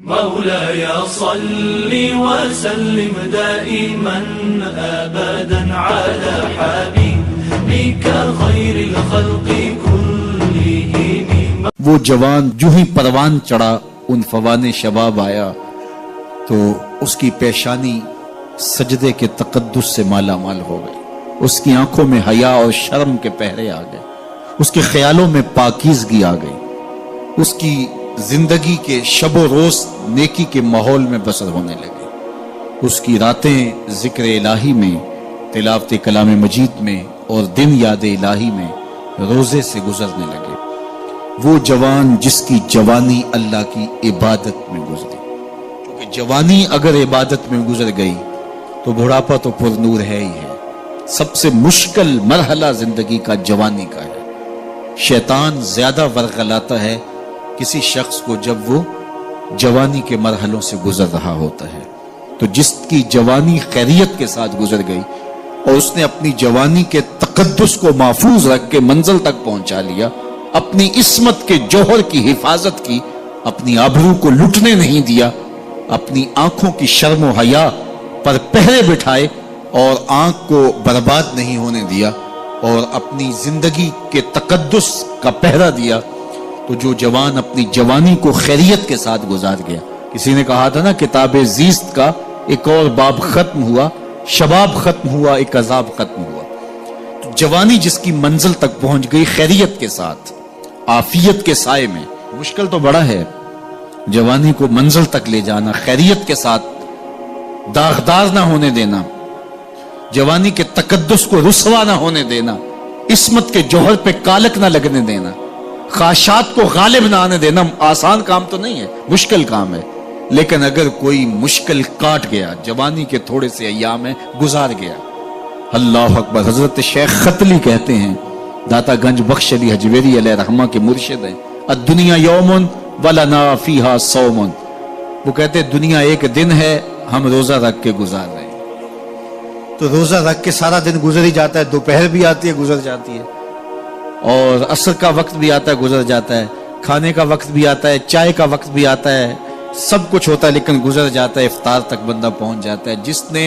مولاي صل وسلم دائما أبدا على حبيبك خير الخلق كلهم. وہ جوان جو ہی پروان چڑھا ان فوان شباب آیا تو اس کی پیشانی سجدے کے تقدس سے مالا مال ہو گئی. اس کی آنکھوں میں حیا اور شرم کے پہرے آ گئے. اس کے خیالوں میں پاکیزگی آ گئی. اس کی زندگی کے شب و روز نیکی کے ماحول میں بسر ہونے لگے. اس کی راتیں ذکر الہی میں، تلاوت کلام مجید میں اور دن یاد الہی میں روزے سے گزرنے لگے. وہ جوان جس کی جوانی اللہ کی عبادت میں گزری. کیونکہ جوانی اگر عبادت میں گزر گئی تو بڑھاپا تو پر نور ہے ہی ہے. سب سے مشکل مرحلہ زندگی کا جوانی کا ہے. شیطان زیادہ ورغلاتا ہے کسی شخص کو جب وہ جوانی کے مرحلوں سے گزر رہا ہوتا ہے. تو جس کی جوانی خیریت کے ساتھ گزر گئی اور اس نے اپنی جوانی کے تقدس کو محفوظ رکھ کے منزل تک پہنچا لیا، اپنی عصمت کے جوہر کی حفاظت کی، اپنی آبرو کو لٹنے نہیں دیا، اپنی آنکھوں کی شرم و حیا پر پہرے بٹھائے اور آنکھ کو برباد نہیں ہونے دیا اور اپنی زندگی کے تقدس کا پہرا دیا، تو جو جوان اپنی جوانی کو خیریت کے ساتھ گزار گیا. کسی نے کہا تھا نا، کتاب زیست کا ایک اور باب ختم ہوا، شباب ختم ہوا، ایک عذاب ختم ہوا. تو جوانی جس کی منزل تک پہنچ گئی خیریت کے ساتھ، عافیت کے سائے میں. مشکل تو بڑا ہے جوانی کو منزل تک لے جانا، خیریت کے ساتھ، داغدار نہ ہونے دینا، جوانی کے تقدس کو رسوا نہ ہونے دینا، عصمت کے جوہر پہ کالک نہ لگنے دینا، خواہشات کو غالب نہ آنے دینا. آسان کام تو نہیں ہے، مشکل کام ہے. لیکن اگر کوئی مشکل کاٹ گیا، جوانی کے تھوڑے سے ایام میں گزار گیا. اللہ اکبر. حضرت شیخ ختلی کہتے ہیں، داتا گنج بخش علی حجویری علیہ رحمہ کے مرشد ہیں، الدنیا یوم ولنا فیہا صوم. وہ کہتے ہیں دنیا ایک دن ہے، ہم روزہ رکھ کے گزار رہے ہیں. تو روزہ رکھ کے سارا دن گزر ہی جاتا ہے. دوپہر بھی آتی ہے، گزر جاتی ہے، اور عصر کا وقت بھی آتا ہے، گزر جاتا ہے، کھانے کا وقت بھی آتا ہے، چائے کا وقت بھی آتا ہے، سب کچھ ہوتا ہے، لیکن گزر جاتا ہے. افطار تک بندہ پہنچ جاتا ہے. جس نے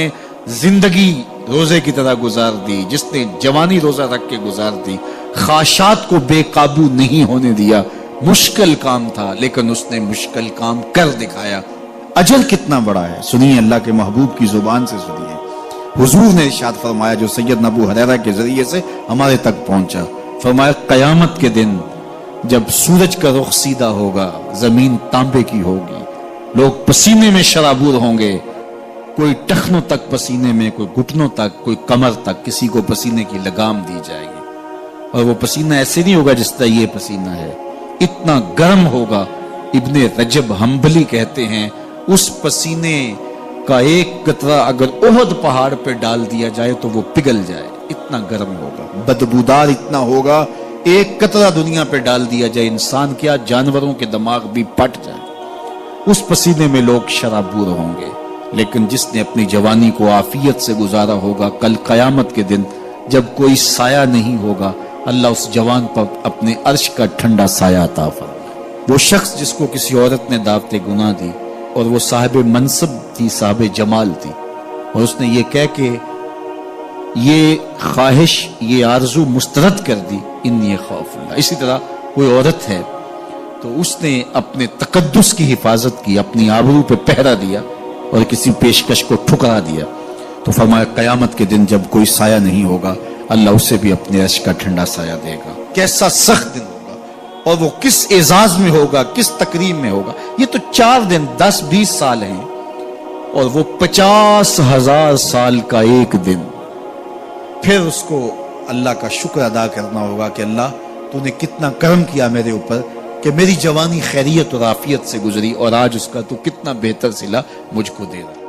زندگی روزے کی طرح گزار دی، جس نے جوانی روزہ رکھ کے گزار دی، خواہشات کو بے قابو نہیں ہونے دیا. مشکل کام تھا لیکن اس نے مشکل کام کر دکھایا. اجر کتنا بڑا ہے، سنیے اللہ کے محبوب کی زبان سے سنیے. حضور نے ارشاد فرمایا جو سیدنا ابو ہریرہ کے ذریعے سے ہمارے تک پہنچا. فرمایا قیامت کے دن جب سورج کا رخ سیدھا ہوگا، زمین تانبے کی ہوگی، لوگ پسینے میں شرابور ہوں گے، کوئی ٹخنوں تک پسینے میں، کوئی گھٹنوں تک، کوئی کمر تک، کسی کو پسینے کی لگام دی جائے گی. اور وہ پسینہ ایسے نہیں ہوگا جس طرح یہ پسینہ ہے، اتنا گرم ہوگا. ابن رجب حنبلی کہتے ہیں اس پسینے کا ایک قطرہ اگر احد پہاڑ پہ ڈال دیا جائے تو وہ پگھل جائے، اتنا گرم ہوگا، بدبودار اتنا ہوگا. ایک قطرہ دنیا پہ ڈال دیا جائے، انسان کیا جانوروں کے دماغ بھی پھٹ جائے. اس پسینے میں لوگ شرابور ہوں گے. لیکن جس نے اپنی جوانی کو عافیت سے گزارا ہوگا، کل قیامت کے دن جب کوئی سایہ نہیں ہوگا، اللہ اس جوان پر اپنے عرش کا ٹھنڈا سایہ عطا فرمائے. وہ شخص جس کو کسی عورت نے دعوت گناہ دی اور وہ صاحب منصب تھی، صاحب جمال تھی، اور اس نے یہ کہہ کہ یہ خواہش، یہ آرزو مسترد کر دی، انی خوف اللہ. اسی طرح کوئی عورت ہے تو اس نے اپنے تقدس کی حفاظت کی، اپنی آبرو پہ پہرا دیا اور کسی پیشکش کو ٹھکرا دیا، تو فرمایا قیامت کے دن جب کوئی سایہ نہیں ہوگا، اللہ اسے بھی اپنے عرش کا ٹھنڈا سایہ دے گا. کیسا سخت دن ہوگا، اور وہ کس اعزاز میں ہوگا، کس تکریم میں ہوگا. یہ تو 4 دن 10-20 سال ہیں، اور وہ 50,000 سال کا ایک دن. پھر اس کو اللہ کا شکر ادا کرنا ہوگا کہ اللہ تو نے کتنا کرم کیا میرے اوپر کہ میری جوانی خیریت اور عافیت سے گزری، اور آج اس کا تو کتنا بہتر صلہ مجھ کو دے رہا.